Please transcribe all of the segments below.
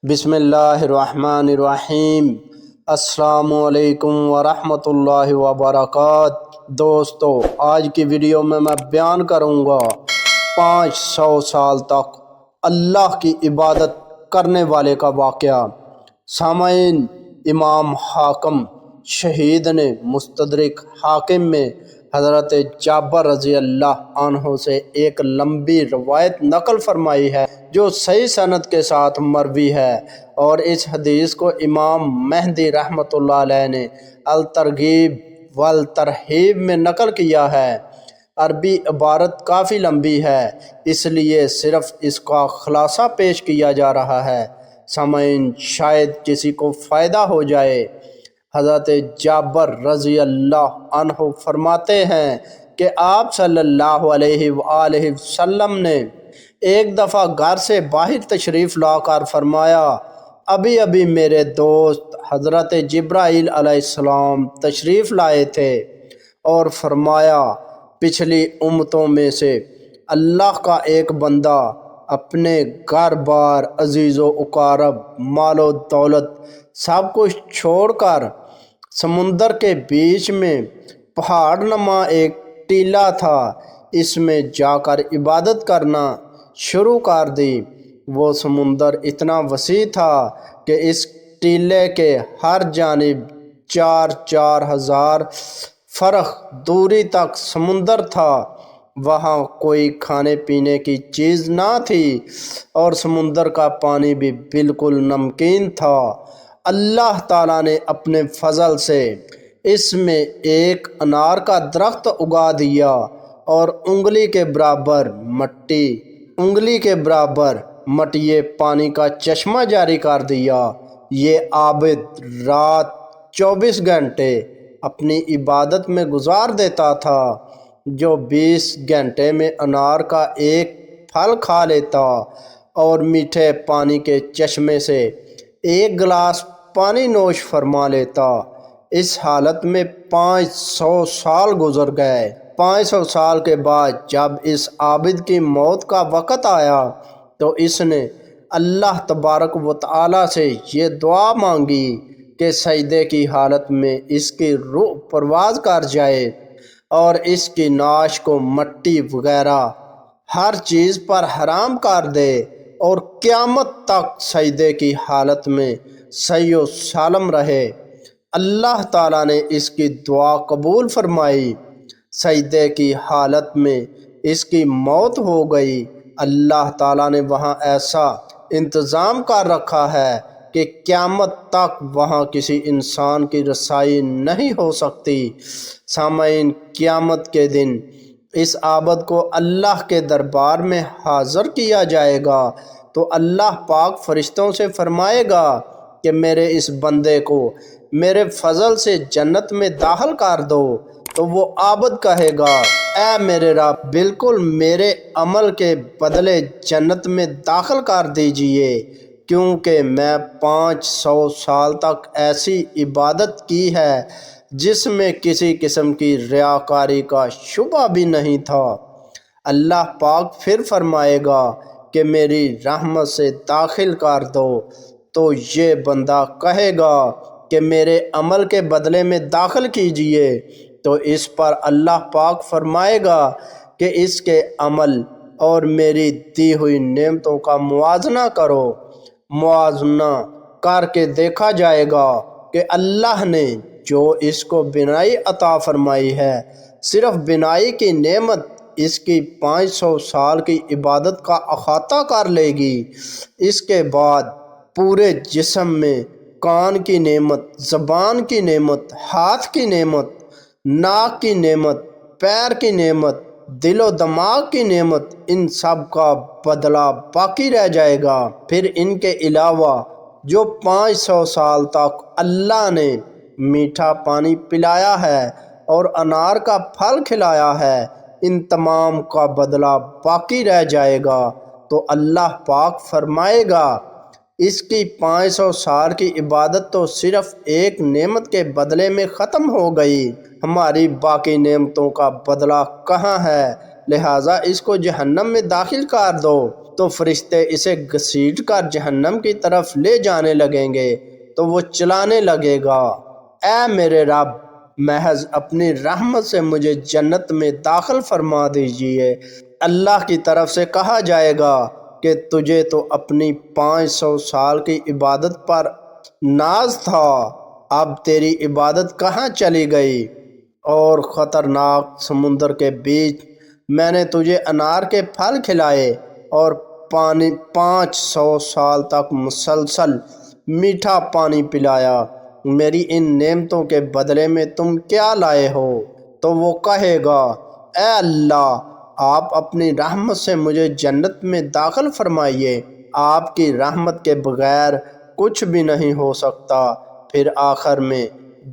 بسم اللہ الرحمن الرحیم۔ السلام علیکم ورحمۃ اللہ وبرکاتہ۔ دوستو، آج کی ویڈیو میں بیان کروں گا 500 سال تک اللہ کی عبادت کرنے والے کا واقعہ۔ سامعین، امام حاکم شہید نے مستدرک حاکم میں حضرت جابر رضی اللہ عنہ سے ایک لمبی روایت نقل فرمائی ہے جو صحیح سند کے ساتھ مروی ہے، اور اس حدیث کو امام مہدی رحمۃ اللہ علیہ نے الترغیب والترہیب میں نقل کیا ہے۔ عربی عبارت کافی لمبی ہے، اس لیے صرف اس کا خلاصہ پیش کیا جا رہا ہے۔ سامعین، شاید کسی کو فائدہ ہو جائے۔ حضرت جابر رضی اللہ عنہ فرماتے ہیں کہ آپ صلی اللہ علیہ وآلہ وسلم نے ایک دفعہ گھر سے باہر تشریف لا کر فرمایا، ابھی ابھی میرے دوست حضرت جبرائیل علیہ السلام تشریف لائے تھے، اور فرمایا پچھلی امتوں میں سے اللہ کا ایک بندہ اپنے گھر بار، عزیز و اقارب، مال و دولت سب کچھ چھوڑ کر سمندر کے بیچ میں پہاڑ نما ایک ٹیلہ تھا، اس میں جا کر عبادت کرنا شروع کر دی۔ وہ سمندر اتنا وسیع تھا کہ اس ٹیلے کے ہر جانب 4,000 فرخ دوری تک سمندر تھا۔ وہاں کوئی کھانے پینے کی چیز نہ تھی، اور سمندر کا پانی بھی بالکل نمکین تھا۔ اللہ تعالیٰ نے اپنے فضل سے اس میں ایک انار کا درخت اگا دیا، اور انگلی کے برابر مٹیے پانی کا چشمہ جاری کر دیا۔ یہ عابد رات 24 گھنٹے اپنی عبادت میں گزار دیتا تھا، جو 20 گھنٹے میں انار کا ایک پھل کھا لیتا اور میٹھے پانی کے چشمے سے ایک گلاس پانی نوش فرما لیتا۔ اس حالت میں 500 سال گزر گئے۔ 500 سال کے بعد جب اس عابد کی موت کا وقت آیا تو اس نے اللہ تبارک و تعالیٰ سے یہ دعا مانگی کہ سجدے کی حالت میں اس کی روح پرواز کر جائے، اور اس کی نعش کو مٹی وغیرہ ہر چیز پر حرام کر دے، اور قیامت تک سجدے کی حالت میں صحیح و سالم رہے۔ اللہ تعالیٰ نے اس کی دعا قبول فرمائی۔ سجدے کی حالت میں اس کی موت ہو گئی۔ اللہ تعالیٰ نے وہاں ایسا انتظام کر رکھا ہے کہ قیامت تک وہاں کسی انسان کی رسائی نہیں ہو سکتی۔ سامعین، قیامت کے دن اس عابد کو اللہ کے دربار میں حاضر کیا جائے گا تو اللہ پاک فرشتوں سے فرمائے گا کہ میرے اس بندے کو میرے فضل سے جنت میں داخل کر دو، تو وہ عابد کہے گا، اے میرے رب، بالکل میرے عمل کے بدلے جنت میں داخل کر دیجئے، کیونکہ میں 500 سال تک ایسی عبادت کی ہے جس میں کسی قسم کی ریاکاری کا شبہ بھی نہیں تھا۔ اللہ پاک پھر فرمائے گا کہ میری رحمت سے داخل کر دو، تو یہ بندہ کہے گا کہ میرے عمل کے بدلے میں داخل کیجئے، تو اس پر اللہ پاک فرمائے گا کہ اس کے عمل اور میری دی ہوئی نعمتوں کا موازنہ کرو۔ موازنہ کر کے دیکھا جائے گا کہ اللہ نے جو اس کو بینائی عطا فرمائی ہے، صرف بینائی کی نعمت اس کی 500 سال کی عبادت کا احاطہ کر لے گی۔ اس کے بعد پورے جسم میں کان کی نعمت، زبان کی نعمت، ہاتھ کی نعمت، ناک کی نعمت، پیر کی نعمت، دل و دماغ کی نعمت، ان سب کا بدلہ باقی رہ جائے گا۔ پھر ان کے علاوہ جو 500 سال تک اللہ نے میٹھا پانی پلایا ہے اور انار کا پھل کھلایا ہے، ان تمام کا بدلہ باقی رہ جائے گا۔ تو اللہ پاک فرمائے گا، اس کی 500 سال کی عبادت تو صرف ایک نعمت کے بدلے میں ختم ہو گئی، ہماری باقی نعمتوں کا بدلہ کہاں ہے؟ لہٰذا اس کو جہنم میں داخل کر دو۔ تو فرشتے اسے گھسیٹ کر جہنم کی طرف لے جانے لگیں گے تو وہ چلانے لگے گا، اے میرے رب، محض اپنی رحمت سے مجھے جنت میں داخل فرما دیجیے۔ اللہ کی طرف سے کہا جائے گا کہ تجھے تو اپنی 500 سال کی عبادت پر ناز تھا، اب تیری عبادت کہاں چلی گئی؟ اور خطرناک سمندر کے بیچ میں نے تجھے انار کے پھل کھلائے اور 500 سال تک مسلسل میٹھا پانی پلایا، میری ان نعمتوں کے بدلے میں تم کیا لائے ہو؟ تو وہ کہے گا، اے اللہ، آپ اپنی رحمت سے مجھے جنت میں داخل فرمائیے، آپ کی رحمت کے بغیر کچھ بھی نہیں ہو سکتا۔ پھر آخر میں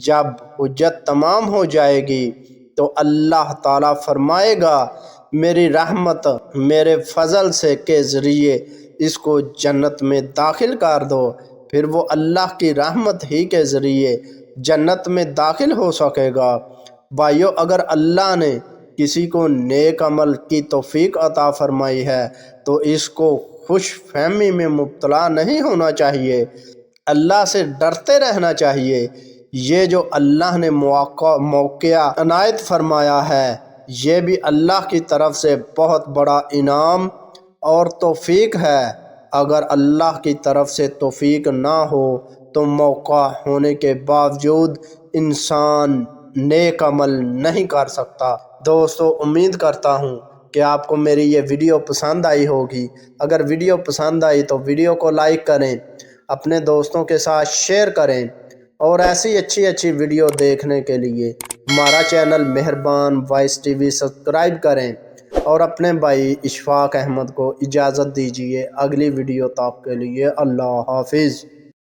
جب حجت تمام ہو جائے گی تو اللہ تعالیٰ فرمائے گا، میری رحمت، میرے فضل سے کے ذریعے اس کو جنت میں داخل کر دو۔ پھر وہ اللہ کی رحمت ہی کے ذریعے جنت میں داخل ہو سکے گا۔ بھائیو، اگر اللہ نے کسی کو نیک عمل کی توفیق عطا فرمائی ہے تو اس کو خوش فہمی میں مبتلا نہیں ہونا چاہیے، اللہ سے ڈرتے رہنا چاہیے۔ یہ جو اللہ نے موقع عنایت فرمایا ہے، یہ بھی اللہ کی طرف سے بہت بڑا انعام اور توفیق ہے۔ اگر اللہ کی طرف سے توفیق نہ ہو تو موقع ہونے کے باوجود انسان نیک عمل نہیں کر سکتا۔ دوستو، امید کرتا ہوں کہ آپ کو میری یہ ویڈیو پسند آئی ہوگی۔ اگر ویڈیو پسند آئی تو ویڈیو کو لائک کریں، اپنے دوستوں کے ساتھ شیئر کریں، اور ایسی اچھی ویڈیو دیکھنے کے لیے ہمارا چینل مہربان وائس ٹی وی سبسکرائب کریں، اور اپنے بھائی اشفاق احمد کو اجازت دیجیے۔ اگلی ویڈیو تک کے لیے اللہ حافظ۔